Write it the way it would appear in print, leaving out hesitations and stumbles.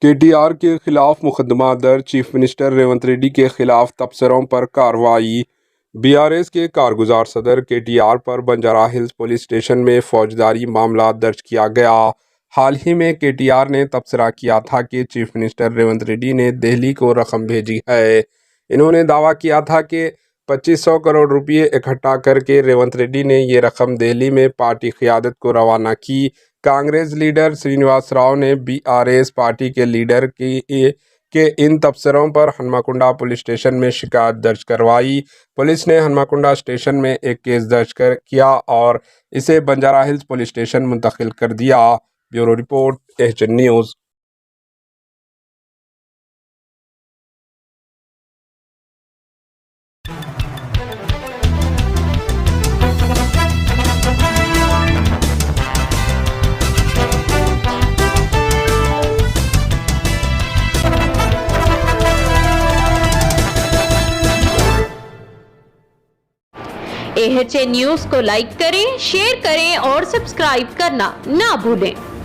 KTR के खिलाफ मुकदमा दर्ज, चीफ मिनिस्टर रेवंत रेड्डी के खिलाफ तबसरों पर कार्रवाई। बीआरएस के कारगुजार सदर केटीआर पर बंजारा हिल्स पुलिस स्टेशन में फौजदारी मामला दर्ज किया गया। हाल ही में केटीआर ने तबसरा किया था कि चीफ मिनिस्टर रेवंत रेड्डी ने दिल्ली को रकम भेजी है। इन्होंने दावा किया था कि 2500 करोड़ रुपए इकट्ठा करके रेवंत रेड्डी ने ये रकम दिल्ली में पार्टी क़यादत को रवाना की। कांग्रेस लीडर श्रीनिवास राव ने बीआरएस पार्टी के लीडर के इन तबसरों पर हनुमाकुंडा पुलिस स्टेशन में शिकायत दर्ज करवाई। पुलिस ने हनुमाकुंडा स्टेशन में एक केस दर्ज किया और इसे बंजारा हिल्स पुलिस स्टेशन मुंतकिल कर दिया। Bureau report, HN news. HN news को लाइक करें, शेयर करें और सब्सक्राइब करना ना भूलें।